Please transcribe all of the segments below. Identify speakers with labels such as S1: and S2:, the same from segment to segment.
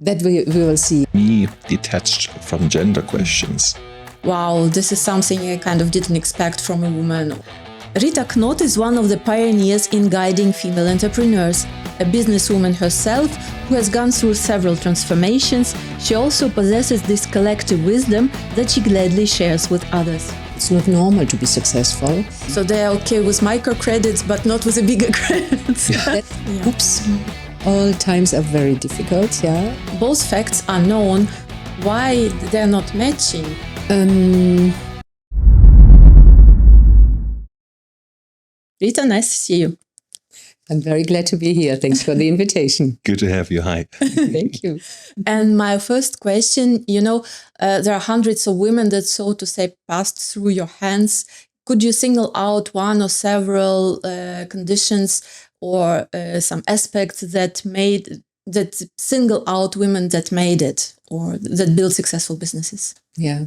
S1: That we will see.
S2: Me detached from gender questions.
S3: Wow, this is something I kind of didn't expect from a woman. Rita Knott is one of the pioneers in guiding female entrepreneurs. A businesswoman herself who has gone through several transformations, she also possesses this collective wisdom that she gladly shares with others.
S1: It's not normal to be successful.
S3: So they are okay with microcredits, but not with the bigger credits.
S1: Oops. All times are very difficult, yeah.
S3: Both facts are known. Why they're not matching? Rita, nice to see you.
S1: I'm very glad to be here. Thanks for the invitation.
S2: Good to have you. Hi.
S1: Thank you.
S3: And my first question, there are hundreds of women that, so to say, passed through your hands. Could you single out one or several conditions or some aspects that single out women that made it or that build successful businesses?
S1: Yeah.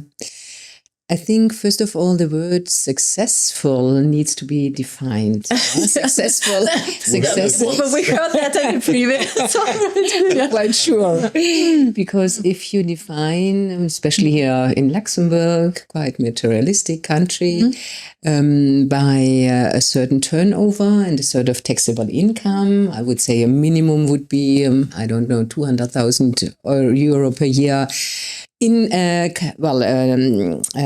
S1: I think, first of all, the word successful needs to be defined. Successful.
S3: But we heard that in the previous.
S1: I'm quite sure. Because if you define, especially here in Luxembourg, quite materialistic country, by a certain turnover and a sort of taxable income, I would say a minimum would be, 200,000 euro per year. In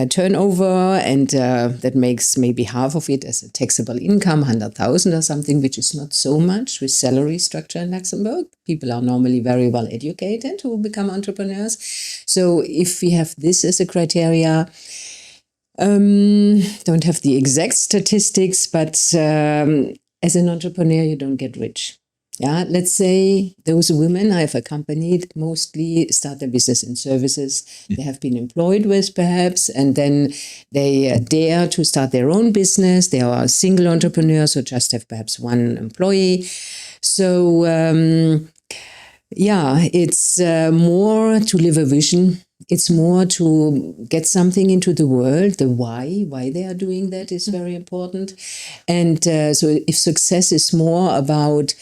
S1: turnover, and that makes maybe half of it as a taxable income, 100,000 or something, which is not so much with salary structure in Luxembourg. People are normally very well educated who become entrepreneurs. So if we have this as a criteria, don't have the exact statistics, but as an entrepreneur, you don't get rich. Yeah, let's say those women I have accompanied mostly start their business in services they have been employed with perhaps, and then they dare to start their own business. They are single entrepreneurs or just have perhaps one employee. So, it's more to live a vision. It's more to get something into the world. The why they are doing that is very important. And so if success is more about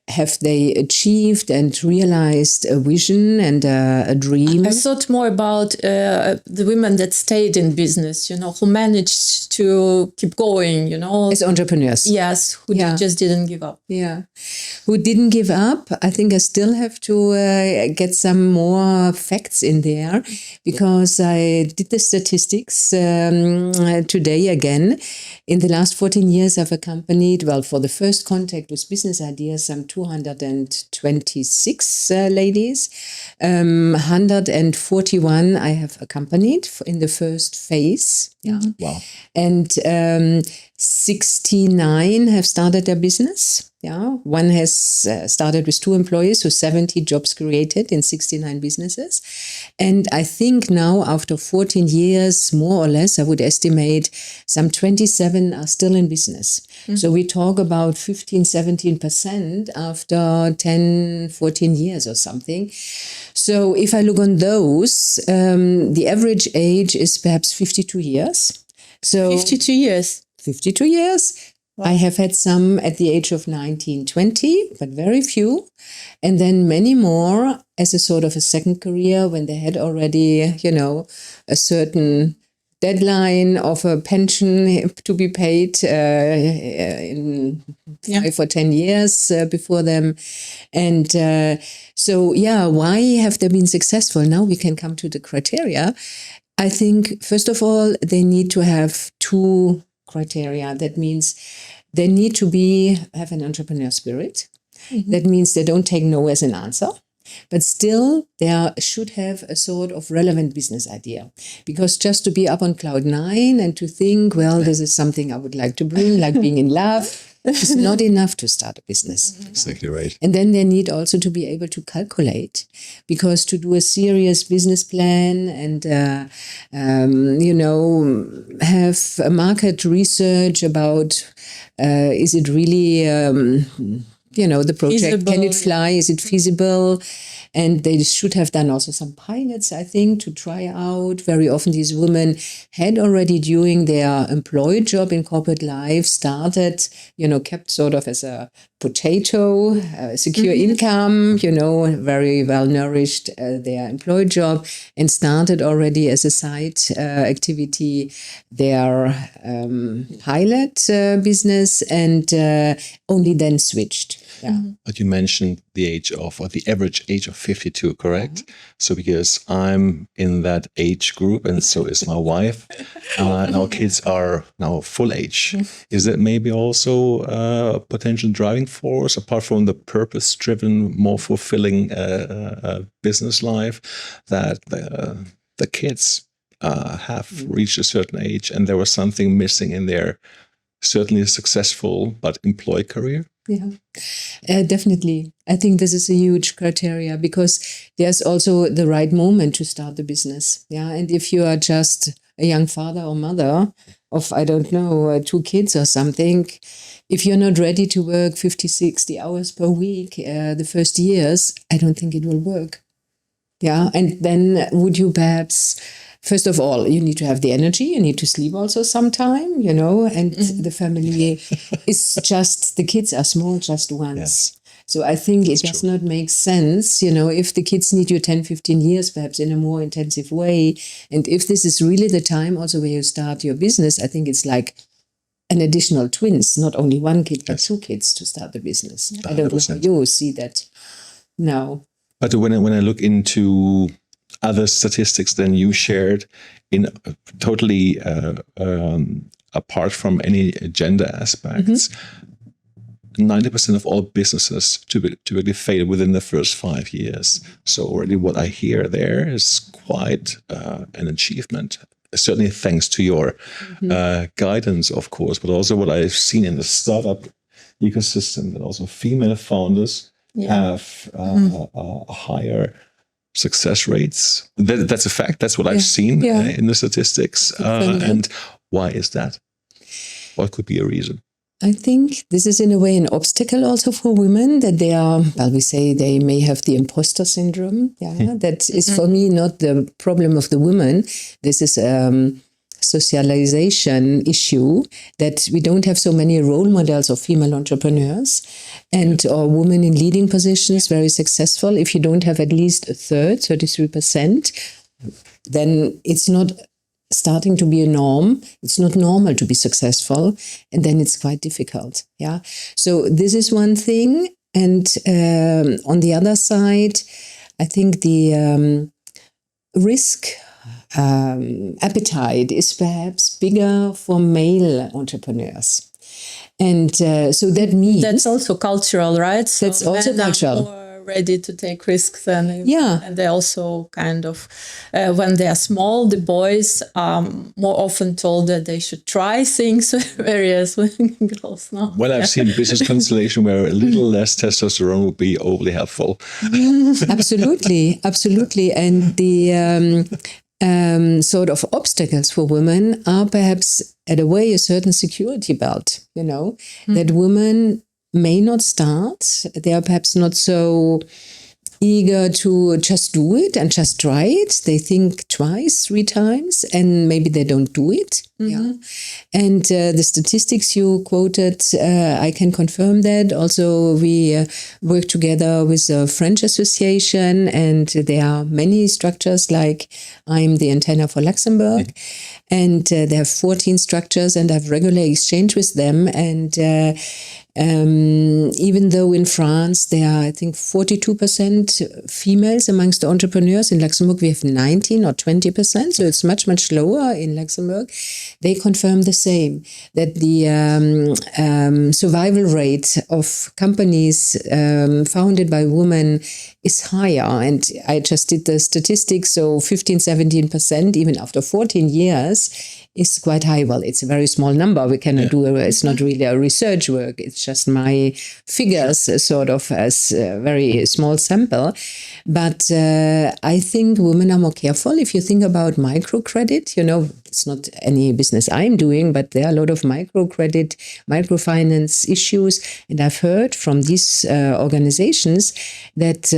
S1: have they achieved and realized a vision and a dream?
S3: I thought more about the women that stayed in business, who managed to keep going,
S1: As entrepreneurs.
S3: Yes, who just didn't give up.
S1: Yeah. Who didn't give up. I think I still have to get some more facts in there because I did the statistics today again. In the last 14 years, I've accompanied, for the first contact with business ideas, some 226 ladies. 141 I have accompanied in the first phase. Yeah.
S2: Wow.
S1: And 69 have started their business. Yeah. One has started with 2 employees, so 70 jobs created in 69 businesses. And I think now, after 14 years, more or less, I would estimate some 27 are still in business. Mm-hmm. So we talk about 15-17% after 10, 14 years or something. So if I look on those, the average age is perhaps 52 years. So
S3: 52 years.
S1: 52 years. Wow. I have had some at the age of 19, 20, but very few. And then many more as a sort of a second career when they had already, a certain deadline of a pension to be paid in 5 or 10 years before them. And why have they been successful? Now we can come to the criteria. I think, first of all, they need to have 2 criteria. That means they need to have an entrepreneur spirit. Mm-hmm. That means they don't take no as an answer, but still they should have a sort of relevant business idea. Because just to be up on cloud 9 and to think, this is something I would like to bring, like being in love, is not enough to start a business.
S2: Exactly right.
S1: And then they need also to be able to calculate, because to do a serious business plan and, have a market research about, is it really, the project, feasible. Can it fly? Is it feasible? And they should have done also some pilots, I think, to try out. Very often these women had already during their employed job in corporate life started, kept sort of as a potato, secure income, very well nourished their employed job, and started already as a side activity their pilot business, and only then switched. Yeah.
S2: But you mentioned the average age of 52, correct? So because I'm in that age group, and so is my wife, and our kids are now full age. Is that maybe also a potential driving force, apart from the purpose-driven, more fulfilling business life, that the kids have reached a certain age and there was something missing in their certainly successful but employed career?
S1: Yeah, definitely. I think this is a huge criteria, because there's also the right moment to start the business. Yeah, and if you are just a young father or mother of, I don't know, 2 kids or something, if you're not ready to work 50, 60 hours per week the first years, I don't think it will work. Yeah, and then would you perhaps... First of all, you need to have the energy. You need to sleep also sometime, and the family is just, the kids are small just once. Yes. So I think it does not make sense, if the kids need you 10, 15 years, perhaps in a more intensive way. And if this is really the time also where you start your business, I think it's like an additional twins, not only 1 kid, but 2 kids to start the business. 100%. I don't know how you see that now.
S2: But when I look into other statistics than you shared, in totally apart from any gender aspects, 90% of all businesses typically fail within the first 5 years. So already what I hear there is quite an achievement. Certainly thanks to your guidance, of course, but also what I've seen in the startup ecosystem, that also female founders have a higher success rates. That's a fact. That's what I've seen in the statistics. And why is that? What could be a reason?
S1: I think this is in a way an obstacle also for women, that they are, we say they may have the imposter syndrome. Yeah, that is for me not the problem of the women. This is socialization issue, that we don't have so many role models of female entrepreneurs or women in leading positions, very successful. If you don't have at least a third, 33%, then it's not starting to be a norm. It's not normal to be successful, and then it's quite difficult. Yeah. So this is one thing. And on the other side, I think the risk appetite is perhaps bigger for male entrepreneurs. And so that means...
S3: That's also cultural, right? So
S1: that's also cultural.
S3: More ready to take risks. And they also kind of, when they are small, the boys are more often told that they should try things, whereas girls no.
S2: Well, I've seen business constellation where a little less testosterone would be overly helpful.
S1: Absolutely, absolutely. And the... sort of obstacles for women are perhaps, at a way, a certain security belt, that women may not start. They are perhaps not so eager to just do it and just try it. They think twice, 3 times, and maybe they don't do it. Yeah. And the statistics you quoted, I can confirm that. Also, we work together with a French association, and there are many structures, like I'm the antenna for Luxembourg, and they have 14 structures, and I have regular exchange with them. And even though in France there are, I think, 42% females amongst the entrepreneurs, in Luxembourg we have 19 or 20%, so it's much, much lower in Luxembourg. They confirm the same, that the survival rate of companies founded by women is higher. And I just did the statistics, so 15-17%, even after 14 years, is quite high. Well, it's a very small number. We cannot it's not really a research work. It's just my figures, sort of as a very small sample. But I think women are more careful. If you think about microcredit, it's not any business I'm doing, but there are a lot of microcredit, microfinance issues. And I've heard from these organizations that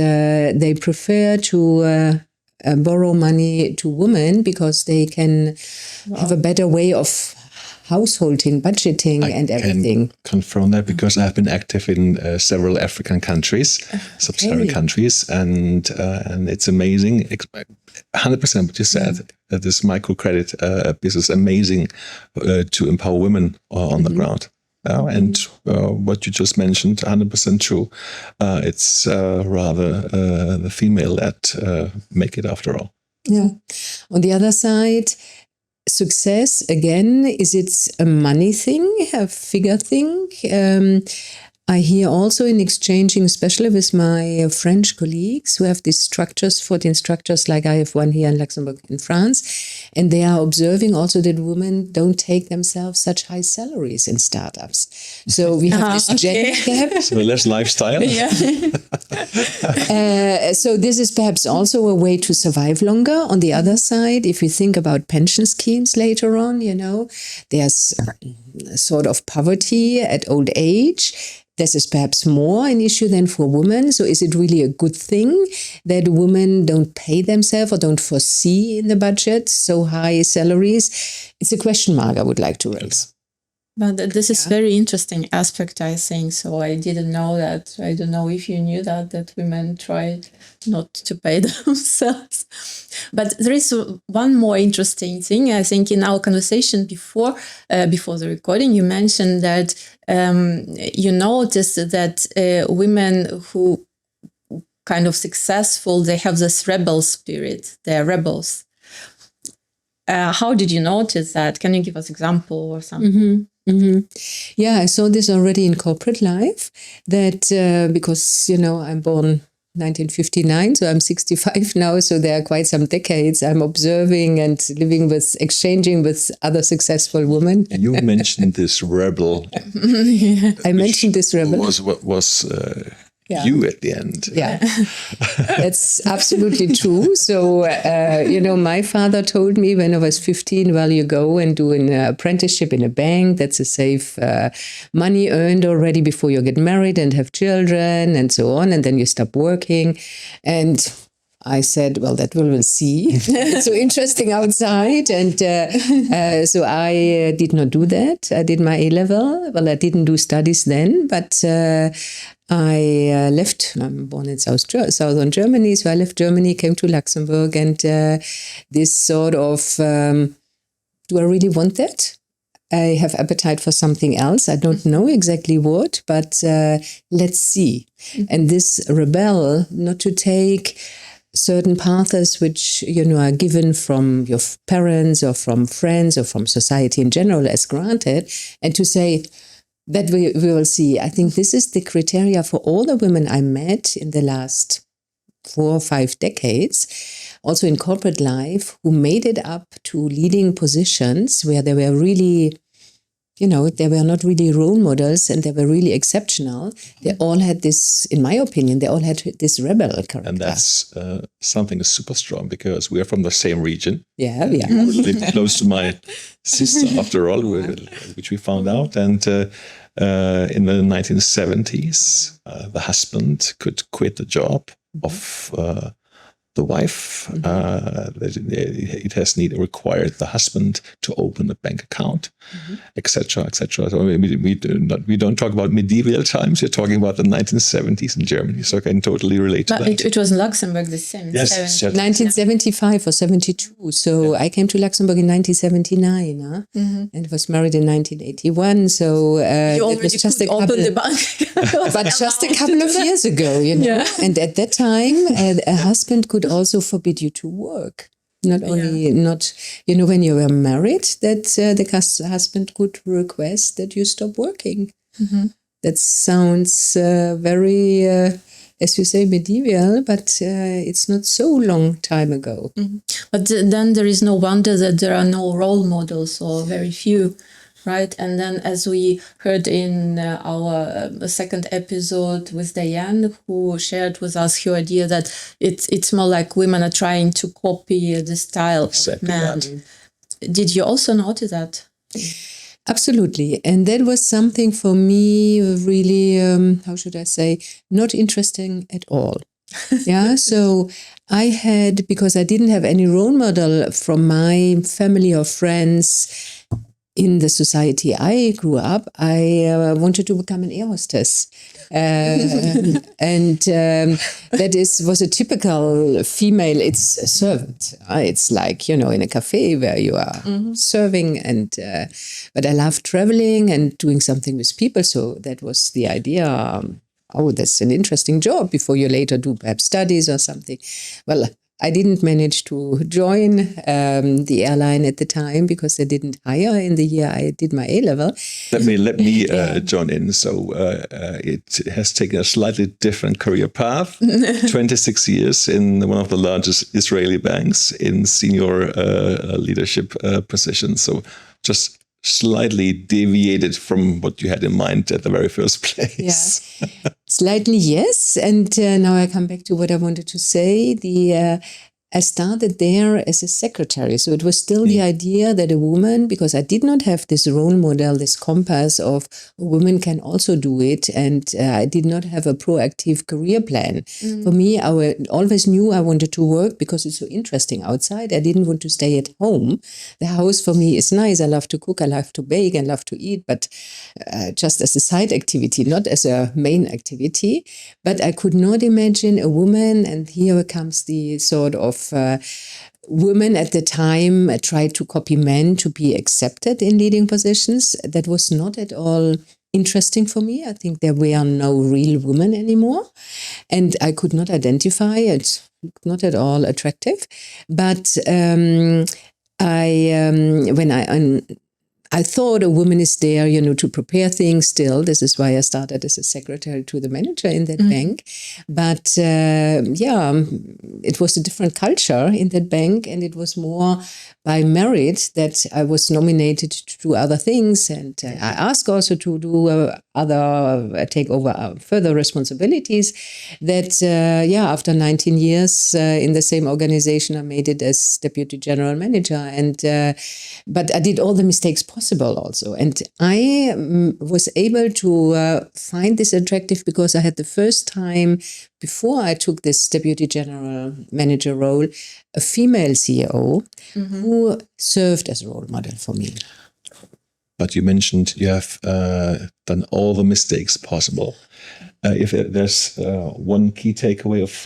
S1: they prefer to borrow money to women because they can have a better way of householding, budgeting, and everything.
S2: I can confirm that because I've been active in several African countries, sub-Saharan countries, and it's amazing. 100% what you said. This microcredit business amazing to empower women on the ground. And what you just mentioned, 100% true. It's rather the female that make it after all.
S1: Yeah. On the other side, success, again, is it a money thing, a figure thing? I hear also in exchanging, especially with my French colleagues who have these structures, 14 structures, like I have one here in Luxembourg in France, and they are observing also that women don't take themselves such high salaries in startups. So we have this gender gap.
S2: So less lifestyle.
S1: So this is perhaps also a way to survive longer. On the other side, if we think about pension schemes later on, there's sort of poverty at old age. This is perhaps more an issue than for women. So is it really a good thing that women don't pay themselves or don't foresee in the budget so high salaries? It's a question mark I would like to raise.
S3: But this is very interesting aspect, I think. So I didn't know that. I don't know if you knew that women try not to pay themselves. But there is one more interesting thing. I think in our conversation before the recording, you mentioned that you noticed that women who kind of successful, they have this rebel spirit. They're rebels. How did you notice that? Can you give us example or something?
S1: Mm-hmm. Mm-hmm. Yeah, I saw this already in corporate life that because, I'm born 1959, so I'm 65 now, so there are quite some decades I'm observing and exchanging with other successful women.
S2: You mentioned this rebel.
S1: I mentioned this rebel.
S2: Was you at the end.
S1: Yeah, that's absolutely true. So, my father told me when I was 15, well, you go and do an apprenticeship in a bank. That's a safe money earned already before you get married and have children and so on. And then you stop working. And I said, well, that we'll see. It's so interesting outside. And so I did not do that. I did my A-level. Well, I didn't do studies then, but I left. I'm born in southern Germany, so I left Germany, came to Luxembourg, and this sort of, do I really want that? I have appetite for something else. I don't know exactly what, but let's see. And this rebel, not to take certain paths which are given from your parents or from friends or from society in general as granted, and to say that we will see. I think this is the criteria for all the women I met in the last 4 or 5 decades, also in corporate life, who made it up to leading positions where they were really, they were not really role models and they were really exceptional. They all had this, in my opinion, they all had this rebel character.
S2: And that's something super strong because we are from the same region.
S1: Yeah, we are.
S2: Live close to my sister, after all, which we found out. And in the 1970s, the husband could quit the job of the wife. It has required the husband to open a bank account, etc., etc. So we don't talk about medieval times. We're talking about the 1970s in Germany. So I can totally relate to that.
S3: It was in Luxembourg the same.
S2: Yes,
S1: 1975 or 72. So I came to Luxembourg in 1979, and was married in 1981. So
S3: you already
S1: was just
S3: open the bank,
S1: but just a couple of years ago, Yeah. And at that time, a husband could also forbid you to work. Not only, when you were married, that the husband could request that you stop working. That sounds very as you say, medieval, but it's not so long time ago.
S3: But then there is no wonder that there are no role models, or very few, right? And then, as we heard in our second episode with Diane, who shared with us her idea that it's more like women are trying to copy the style of men. Did you also notice that?
S1: Absolutely. And that was something for me really, how should I say, not interesting at all. Yeah. So I had, because I didn't have any role model from my family or friends in the society I grew up, I wanted to become an air hostess. And that was a typical female, it's a servant. It's like, in a cafe where you are serving. And but I love traveling and doing something with people. So that was the idea. Oh, that's an interesting job before you later do perhaps studies or something. Well, I didn't manage to join the airline at the time because they didn't hire in the year I did my A-level.
S2: Let me join in. So it has taken a slightly different career path. 26 years in one of the largest Israeli banks in senior leadership positions. So just slightly deviated from what you had in mind at the very first place.
S1: Yeah. Slightly, yes. And now I come back to what I wanted to say. I started there as a secretary. So it was still the idea that a woman, because I did not have this role model, this compass of a woman can also do it. And I did not have a proactive career plan. For me, I always knew I wanted to work because it's so interesting outside. I didn't want to stay at home. The house for me is nice. I love to cook. I love to bake. I love to eat, but just as a side activity, not as a main activity. But I could not imagine a woman, and here comes the sort of women at the time tried to copy men to be accepted in leading positions. That was not at all interesting for me. I think there were no real women anymore, and I could not identify it. Not at all attractive. But I thought a woman is there, to prepare things still. This is why I started as a secretary to the manager in that bank. But it was a different culture in that bank. And it was more by merit that I was nominated to do other things. And I asked also to do take over further responsibilities. That, after 19 years in the same organization, I made it as deputy general manager. And but I did all the mistakes possible also. And I was able to find this attractive because I had the first time, before I took this deputy general manager role, a female CEO who served as a role model for me.
S2: But you mentioned you have done all the mistakes possible. If there's one key takeaway of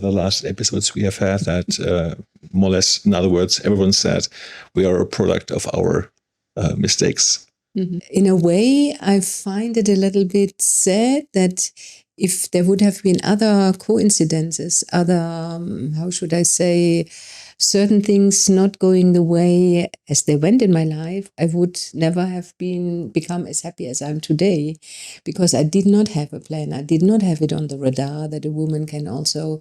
S2: the last episodes we have had, that more or less, in other words, everyone said we are a product of our mistakes.
S1: In a way, I find it a little bit sad that if there would have been other coincidences, other, how should I say, certain things not going the way as they went in my life, I would never have become as happy as I am today, because I did not have a plan. I did not have it on the radar that a woman can also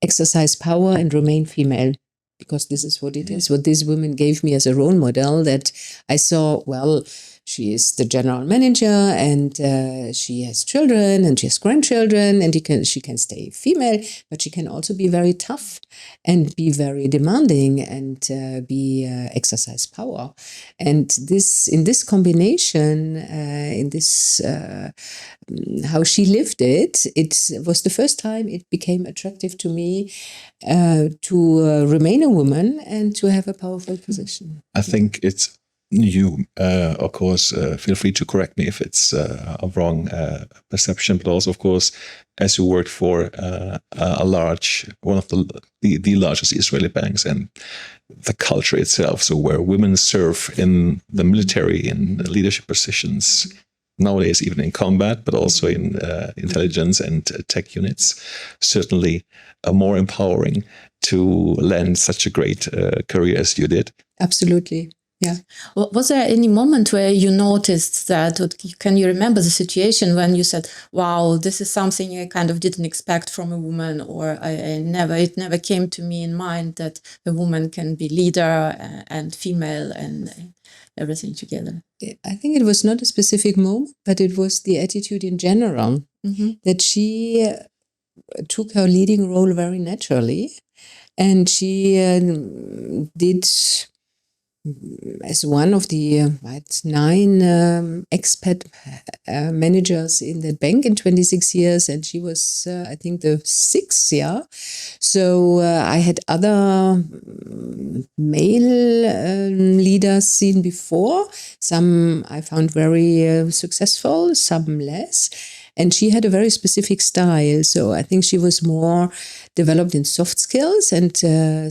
S1: exercise power and remain female. Because this is what it is, what this woman gave me as a role model, that I saw, well, she is the general manager and she has children and she has grandchildren, and she can stay female, but she can also be very tough and be very demanding and exercise power. And in this combination, how she lived it was the first time it became attractive to me to remain a woman and to have a powerful position.
S2: I think it's you, of course, feel free to correct me if it's a wrong perception, but also, of course, as you worked for one of the largest Israeli banks, and the culture itself, so where women serve in the military, in leadership positions, nowadays even in combat, but also in intelligence and tech units, certainly more empowering to land such a great career as you did.
S1: Absolutely. Yeah.
S3: Was there any moment where you noticed that, or can you remember the situation when you said, wow, this is something I kind of didn't expect from a woman, or it never came to me in mind that a woman can be leader and female and everything together?
S1: I think it was not a specific moment, but it was the attitude in general, that she took her leading role very naturally, and she did, as one of the 9 expat managers in that bank in 26 years, and she was, I think, the 6th, yeah. So I had other male leaders seen before. Some I found very successful, some less. And she had a very specific style. So I think she was more developed in soft skills. And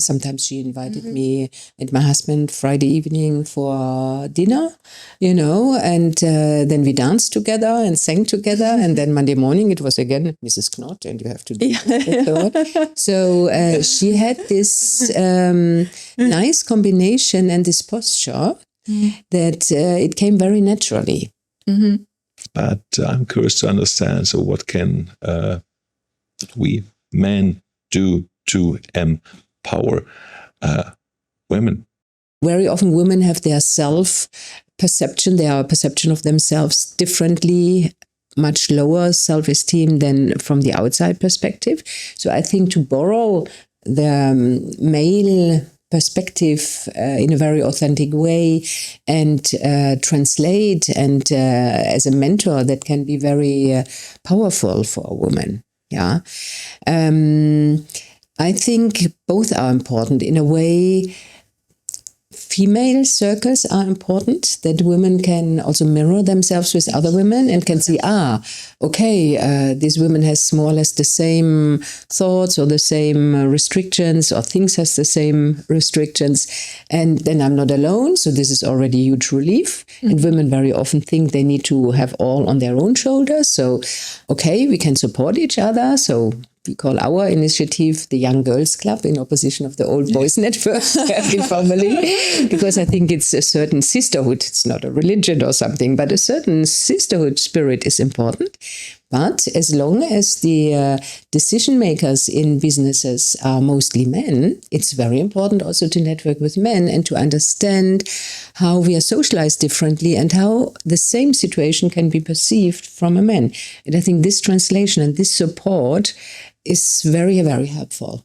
S1: sometimes she invited me and my husband Friday evening for dinner, and then we danced together and sang together. And then Monday morning it was again Mrs. Knott, and you have to do it. So she had this nice combination and this posture that it came very naturally.
S2: But I'm curious to understand, so what can we men do to empower women?
S1: Very often women have their self-perception, their perception of themselves differently, much lower self-esteem than from the outside perspective. So I think to borrow the male perspective in a very authentic way and translate, and as a mentor, that can be very powerful for a woman. Yeah. I think both are important. In a way, female circles are important, that women can also mirror themselves with other women and can see, okay, this woman has more or less the same thoughts or the same restrictions, or thinks has the same restrictions, and then I'm not alone. So this is already a huge relief. And women very often think they need to have all on their own shoulders. So, okay, we can support each other. So we call our initiative the Young Girls Club, in opposition of the Old Boys Network informally, because I think it's a certain sisterhood. It's not a religion or something, but a certain sisterhood spirit is important. But as long as the decision makers in businesses are mostly men, it's very important also to network with men and to understand how we are socialized differently and how the same situation can be perceived from a man. And I think this translation and this support is very, very helpful.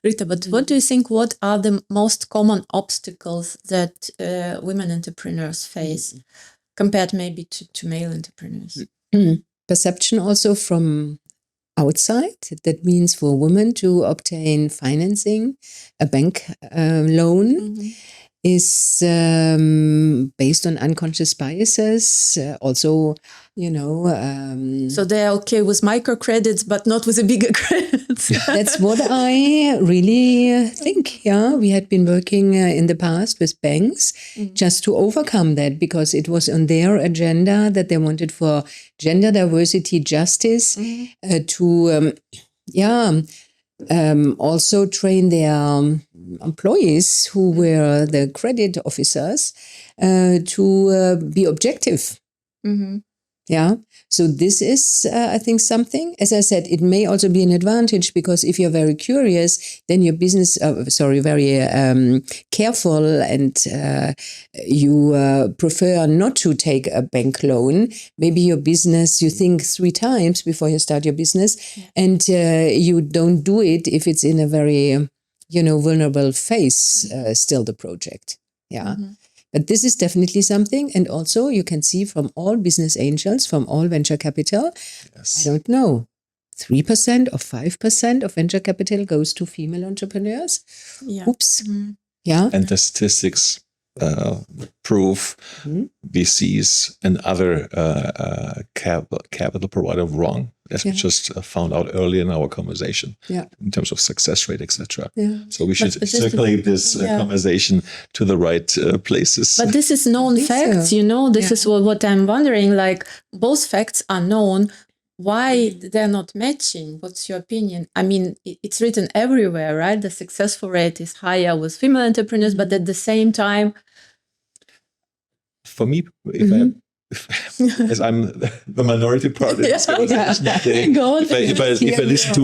S3: Rita, but what do you think, what are the most common obstacles that women entrepreneurs face compared maybe to male entrepreneurs?
S1: Perception also from outside. That means for women to obtain financing, a bank loan, is based on unconscious biases. Also,
S3: so they're okay with microcredits, but not with the bigger credits.
S1: That's what I really think. Yeah, we had been working in the past with banks just to overcome that, because it was on their agenda that they wanted for gender diversity, justice, to also train their employees who were the credit officers to be objective. Yeah. So this is, I think, something. As I said, it may also be an advantage, because if you're very curious, then your business, very careful, and you prefer not to take a bank loan. Maybe your business, you think 3 times before you start your business, and you don't do it if it's in a very, vulnerable phase, still the project. Yeah. But this is definitely something. And also you can see from all business angels, from all venture capital, I don't know, 3% or 5% of venture capital goes to female entrepreneurs. Yeah. Oops. Yeah.
S2: And the statistics prove VCs and other capital provider wrong, as we just found out earlier in our conversation, in terms of success rate, etc. So we should circulate this conversation to the right places.
S3: But this is known facts, this is what I'm wondering, like both facts are known. Why they're not matching? What's your opinion? I mean, it's written everywhere, right? The successful rate is higher with female entrepreneurs, but at the same time,
S2: for me, as I'm the minority part in this conversation today, if I listen to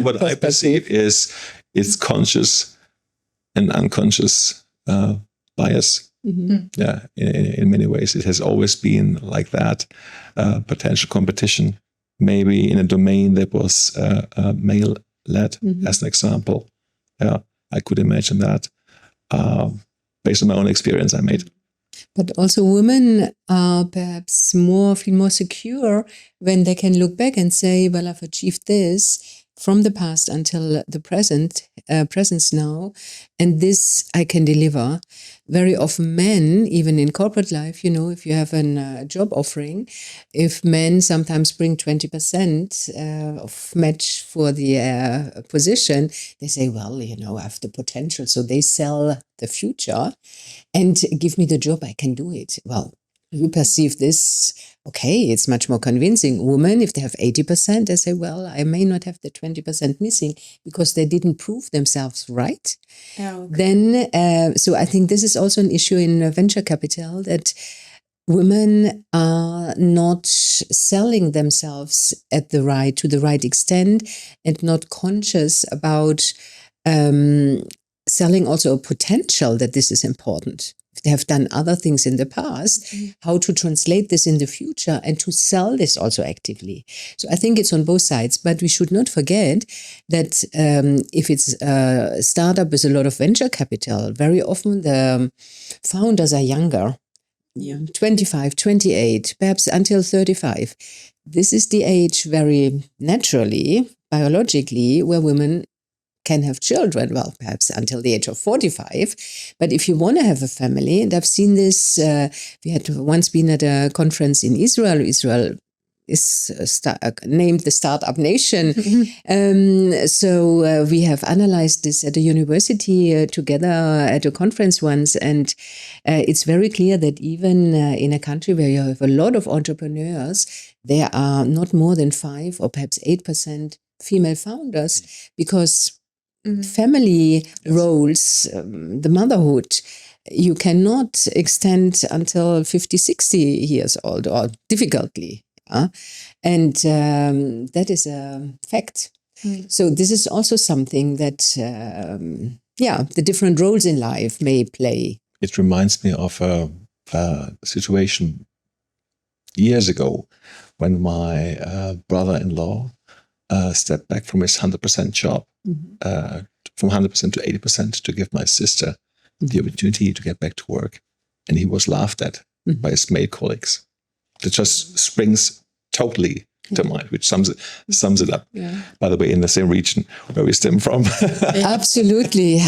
S2: what I perceive is it's conscious and unconscious bias. Yeah, in many ways, it has always been like that. Potential competition, maybe in a domain that was male-led, as an example. Yeah, I could imagine that based on my own experience I made.
S1: But also women are perhaps feel more secure when they can look back and say, well, I've achieved this from the past until the presence now, and this I can deliver. Very often men, even in corporate life, if you have a job offering, if men sometimes bring 20% of match for the position, they say, well, I have the potential. So they sell the future and give me the job, I can do it. Well, you perceive this, okay, it's much more convincing. Women, if they have 80%, they say, well, I may not have the 20% missing because they didn't prove themselves right.
S3: Okay.
S1: Then, so I think this is also an issue in venture capital, that women are not selling themselves to the right extent, and not conscious about selling also a potential that this is important. If they have done other things in the past, how to translate this in the future and to sell this also actively. So I think it's on both sides, but we should not forget that if it's a startup with a lot of venture capital, very often the founders are younger. 25, 28, perhaps until 35. This is the age very naturally, biologically, where women can have children, well, perhaps until the age of 45. But if you want to have a family, and I've seen this, we had once been at a conference in Israel. Israel is named the Startup Nation. So we have analyzed this at a university together at a conference once. And it's very clear that even in a country where you have a lot of entrepreneurs, there are not more than 5 or perhaps 8% female founders, because family roles, the motherhood, you cannot extend until 50, 60 years old, or difficultly. And that is a fact. So this is also something that, the different roles in life may play.
S2: It reminds me of a situation years ago when my brother-in-law stepped back from his 100% job, from 100% to 80%, to give my sister the opportunity to get back to work. And he was laughed at by his male colleagues. It just springs totally to mind, which sums it up. By the way, in the same region where we stem from.
S1: Absolutely.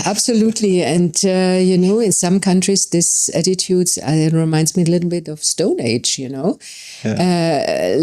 S1: And, in some countries, this attitude reminds me a little bit of Stone Age,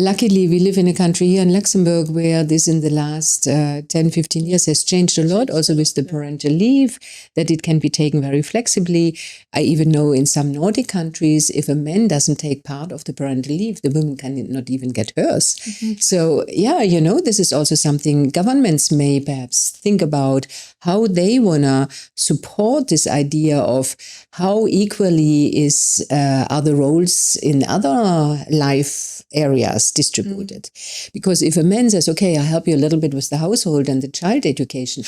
S1: Luckily, we live in a country here in Luxembourg where this in the last 10, 15 years has changed a lot, also with the parental leave, that it can be taken very flexibly. I even know in some Nordic countries, if a man doesn't take part of the parental leave, the woman can not even get hers. So, this is also something governments may perhaps think about, how they want to support this idea of how equally are the roles in other life areas distributed. Because if a man says, okay, I'll help you a little bit with the household and the child education,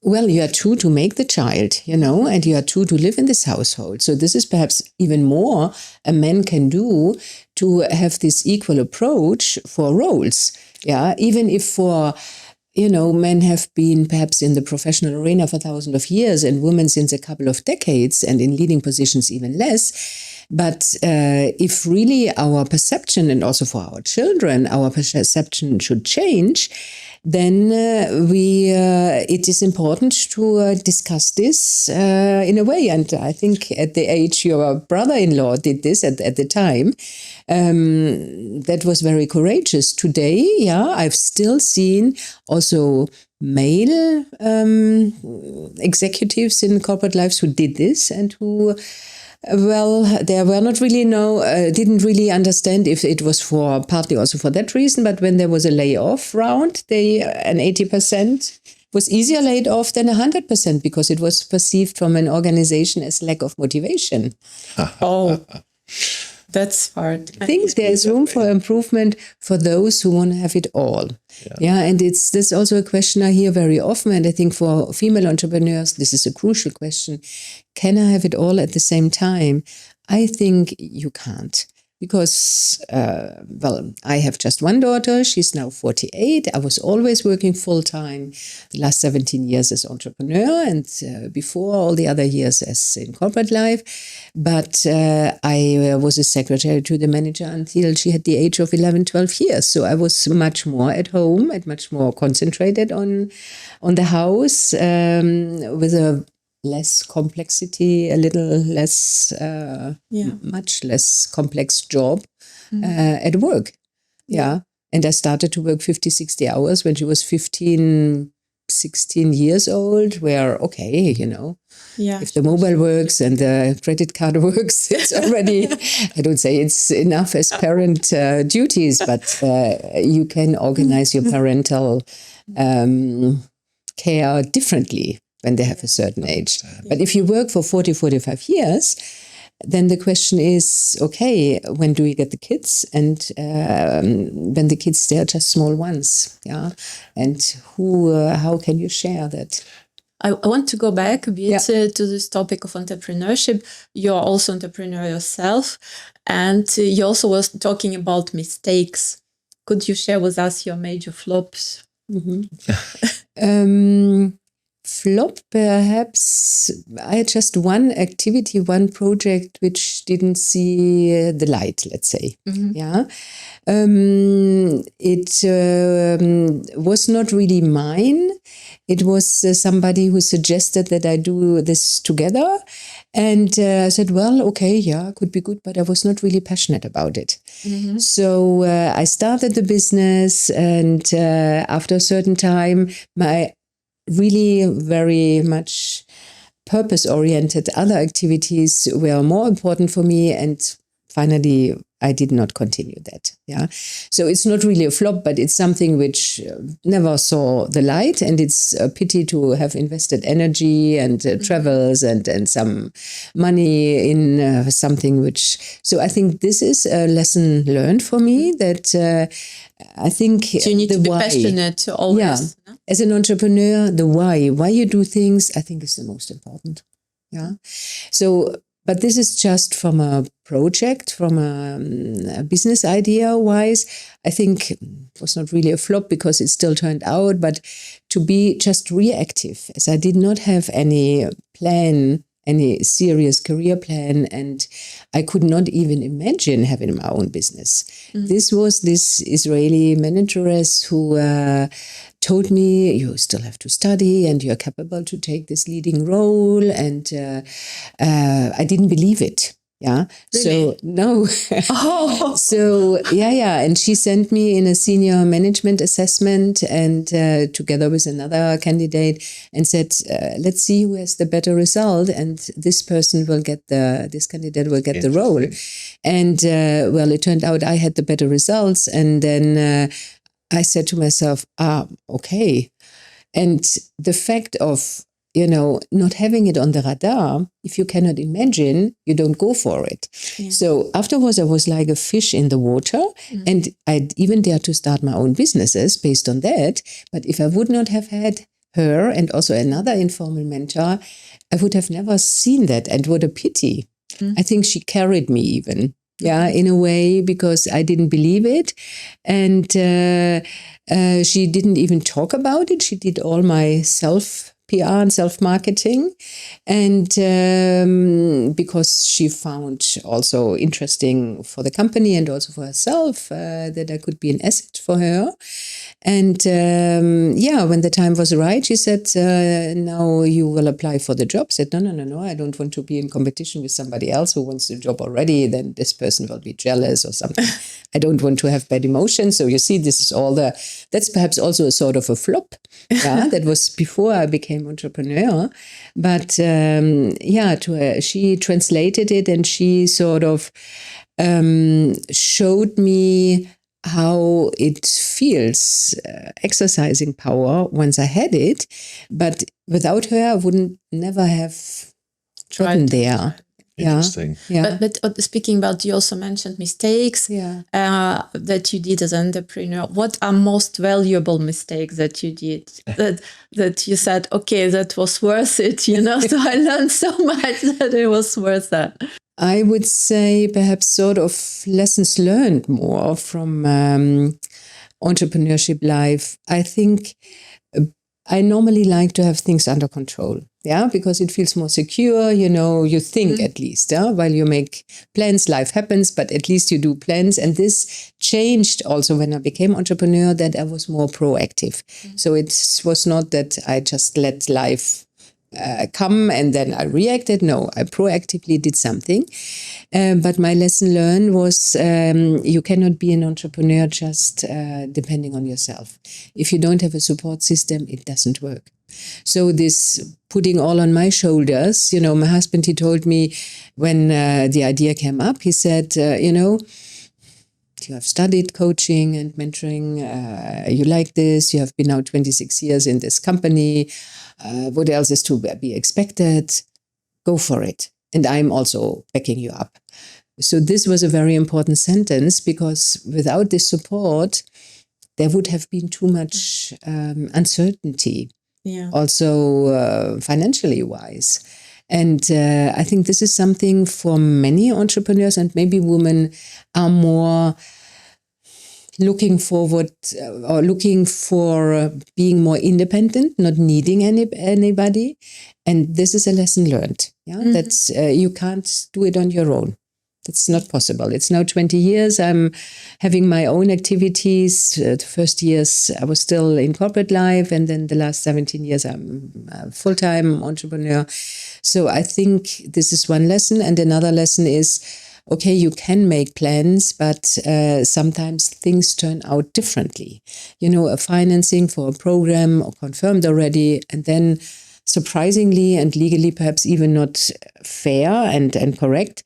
S1: well, you are two to make the child, and you are two to live in this household. So this is perhaps even more a man can do to have this equal approach for roles. Yeah, even if for, men have been perhaps in the professional arena for thousands of years and women since a couple of decades, and in leading positions even less. But if really our perception, and also for our children, our perception should change, then it is important to discuss this in a way. And I think at the age your brother-in-law did this at the time, that was very courageous. Today, I've still seen also male executives in corporate lives who did this, and who, they were not really didn't really understand if it was partly also for that reason. But when there was a layoff round, an 80% was easier laid off than 100%, because it was perceived from an organization as lack of motivation.
S3: That's hard.
S1: I think there is room for improvement for those who want to have it all. Yeah, and that's also a question I hear very often. And I think for female entrepreneurs, this is a crucial question. Can I have it all at the same time? I think you can't. Because, I have just one daughter. She's now 48. I was always working full-time the last 17 years as entrepreneur and before all the other years as in corporate life. But I was a secretary to the manager until she had the age of 11, 12 years. So I was much more at home and much more concentrated on the house with a less complexity, a little less, much less complex job at work. Yeah. And I started to work 50, 60 hours when she was 15, 16 years old, where, okay, if the mobile works and the credit card works, it's already, I don't say it's enough as parent duties, but you can organize your parental care differently when they have a certain age. But if you work for 40, 45 years, then the question is, okay, when do we get the kids? And when the kids, they are just small ones. Yeah. And how can you share that?
S3: I want to go back a bit to this topic of entrepreneurship. You're also entrepreneur yourself, and you also was talking about mistakes. Could you share with us your major flops?
S1: Flop, perhaps. I had just one activity, one project which didn't see the light, let's say. Yeah. It was not really mine. It was somebody who suggested that I do this together. And I said, well, okay, yeah, could be good, but I was not really passionate about it. So I started the business, and after a certain time, my really very much purpose-oriented other activities were more important for me, and finally I did not continue that. Yeah, so it's not really a flop, but it's something which never saw the light, and it's a pity to have invested energy and travels and some money in something which. So I think this is a lesson learned for me that I think
S3: so you need to be passionate always.
S1: Yeah, as an entrepreneur, the why you do things, I think is the most important. Yeah, so. But this is just from a project, from a business idea wise. I think it was not really a flop because it still turned out, but to be just reactive, as I did not have any plan, any serious career plan, and I could not even imagine having my own business. This was this Israeli manageress who told me, you still have to study and you're capable to take this leading role. And I didn't believe it. Yeah.
S3: Really?
S1: So, no. So, yeah. And she sent me in a senior management assessment and together with another candidate and said, let's see who has the better result. And this person will get this candidate will get the role. And it turned out I had the better results. And then I said to myself, okay. And the fact of, not having it on the radar, if you cannot imagine, you don't go for it. Yeah. So afterwards, I was like a fish in the water. And I'd even dared to start my own businesses based on that. But if I would not have had her and also another informal mentor, I would have never seen that. And what a pity. I think she carried me even. Yeah, in a way, because I didn't believe it. And she didn't even talk about it. She did all my PR and self-marketing. And because she found also interesting for the company and also for herself that I could be an asset for her. And when the time was right, she said, now you will apply for the job. I said, no, I don't want to be in competition with somebody else who wants the job already. Then this person will be jealous or something. I don't want to have bad emotions. So you see, this is that's perhaps also a sort of a flop. Yeah, that was before I became entrepreneur. But she translated it and she sort of showed me how it feels exercising power once I had it. But without her, I wouldn't never have gotten there.
S2: Interesting.
S1: Yeah.
S3: But speaking about, you also mentioned mistakes that you did as an entrepreneur. What are most valuable mistakes that you did that you said, okay, that was worth it, So I learned so much that it was worth that.
S1: I would say perhaps sort of lessons learned more from entrepreneurship life. I think I normally like to have things under control. Yeah, because it feels more secure, you think at least, while you make plans, life happens, but at least you do plans. And this changed also when I became entrepreneur, that I was more proactive. So it was not that I just let life come and then I reacted. No, I proactively did something. But my lesson learned was you cannot be an entrepreneur just depending on yourself. If you don't have a support system, it doesn't work. So this putting all on my shoulders, my husband, he told me when the idea came up, he said, you have studied coaching and mentoring, you like this, you have been now 26 years in this company, what else is to be expected? Go for it. And I'm also backing you up. So this was a very important sentence, because without this support, there would have been too much uncertainty.
S3: Yeah.
S1: Also financially wise. And I think this is something for many entrepreneurs, and maybe women are more looking forward or looking for being more independent, not needing anybody. And this is a lesson learned, that you can't do it on your own. It's not possible. It's now 20 years. I'm having my own activities. The first years I was still in corporate life, and then the last 17 years I'm a full-time entrepreneur. So I think this is one lesson. And another lesson is, okay, you can make plans, but sometimes things turn out differently. A financing for a program or confirmed already, and then surprisingly and legally perhaps even not fair and correct,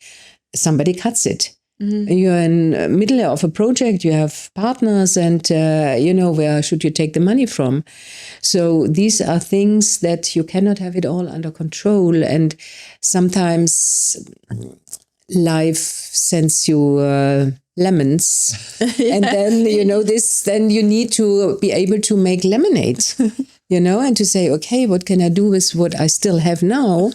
S1: somebody cuts it. You're in the middle of a project, you have partners, and where should you take the money from? So these are things that you cannot have it all under control, and sometimes life sends you lemons, and then then you need to be able to make lemonade, and to say, okay, what can I do with what I still have now?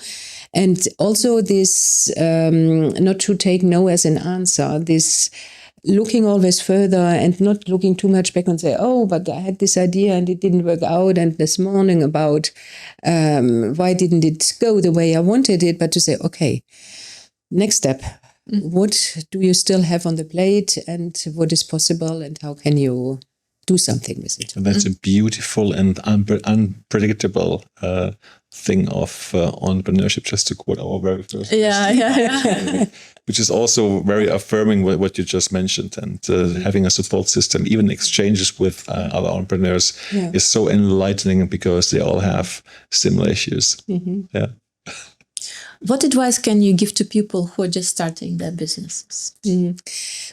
S1: And also this, not to take no as an answer, this looking always further and not looking too much back and say, oh, but I had this idea and it didn't work out. And this morning about why didn't it go the way I wanted it? But to say, okay, next step, what do you still have on the plate, and what is possible, and how can you do something with it?
S2: And that's a beautiful and unpredictable thing of entrepreneurship, just to quote our very first which is also very affirming what you just mentioned. And having a support system, even exchanges with other entrepreneurs, is so enlightening, because they all have similar issues. Yeah.
S3: What advice can you give to people who are just starting their businesses?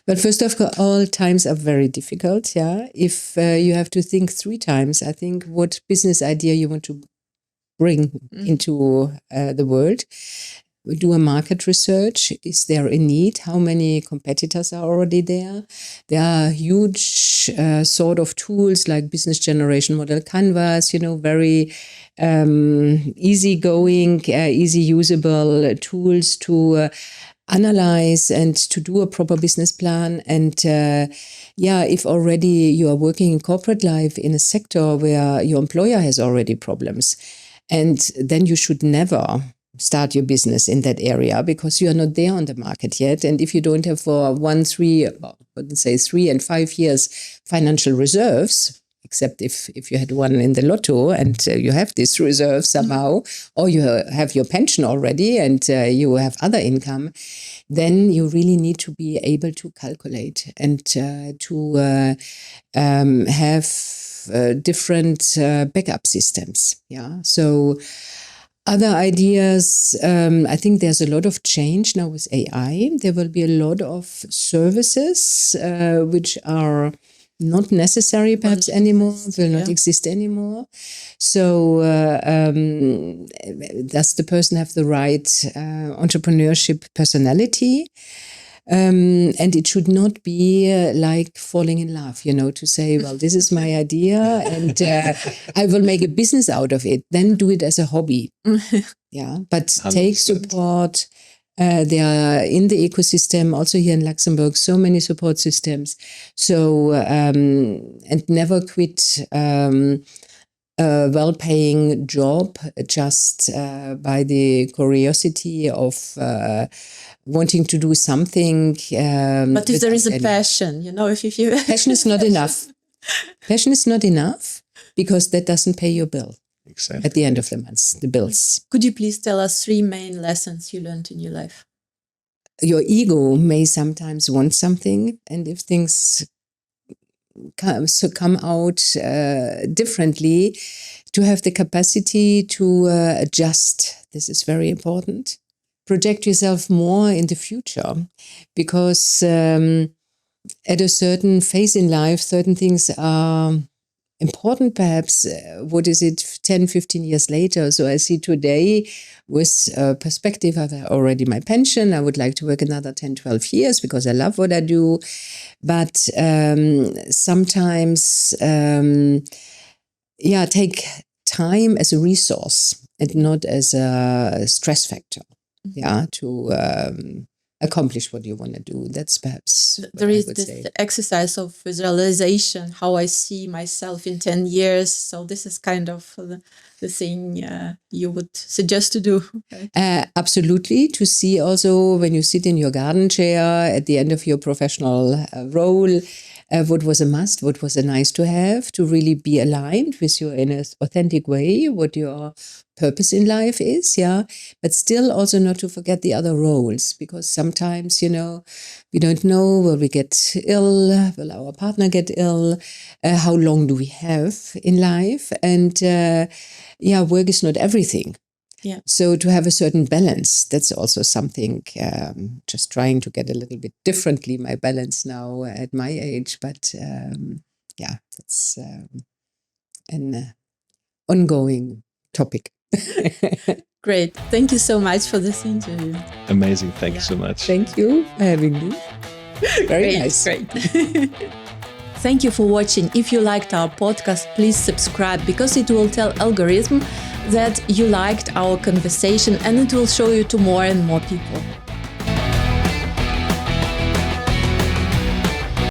S1: Well, first of all, times are very difficult. If you have to think 3 times, I think, what business idea you want to bring into the world. Do a market research. Is there a need? How many competitors are already there? There are huge sort of tools like business generation model Canvas, very easygoing, easy usable tools to analyze and to do a proper business plan. And if already you are working in corporate life in a sector where your employer has already problems, and then you should never start your business in that area, because you are not there on the market yet. And if you don't have for 3 and 5 years financial reserves, except if you had won in the lotto and you have this reserve somehow, or you have your pension already and you have other income, then you really need to be able to calculate and to have different backup systems. So other ideas, I think there's a lot of change now with AI. There will be a lot of services which are not necessary perhaps anymore, will not exist anymore. So does the person have the right entrepreneurship personality? And it should not be like falling in love, to say, well, this is my idea and I will make a business out of it. Then do it as a hobby. Yeah, but 100%. Take support. There are in the ecosystem, also here in Luxembourg, so many support systems. So, and never quit a well-paying job just by the curiosity of wanting to do something.
S3: But if there is a passion, if you...
S1: Passion is not enough. Passion is not enough because that doesn't pay your bill.
S2: Exactly.
S1: At the end of the month, the bills.
S3: Could you please tell us 3 main lessons you learned in your life?
S1: Your ego may sometimes want something, and if things come out differently, to have the capacity to adjust. This is very important. Project yourself more in the future, because at a certain phase in life, certain things are important, perhaps, 10, 15 years later. So I see today with perspective, I've already my pension. I would like to work another 10, 12 years because I love what I do. But sometimes, take time as a resource and not as a stress factor, to accomplish what you want to do. That's perhaps
S3: there is this exercise of visualization, how I see myself in 10 years. So this is kind of the thing you would suggest to do. Right?
S1: Absolutely. To see also when you sit in your garden chair at the end of your professional role, what was a must, what was a nice to have, to really be aligned with you in an authentic way, what your purpose in life is, but still also not to forget the other roles, because sometimes, we don't know, will we get ill, will our partner get ill, how long do we have in life, and work is not everything.
S3: Yeah.
S1: So to have a certain balance, that's also something, just trying to get a little bit differently my balance now at my age. But it's an ongoing topic.
S3: Great. Thank you so much for this interview.
S2: Amazing. Thank you so much.
S1: Thank you for having me. Very nice.
S3: Great. Thank you for watching. If you liked our podcast, please subscribe, because it will tell algorithm that you liked our conversation and it will show you to more and more people.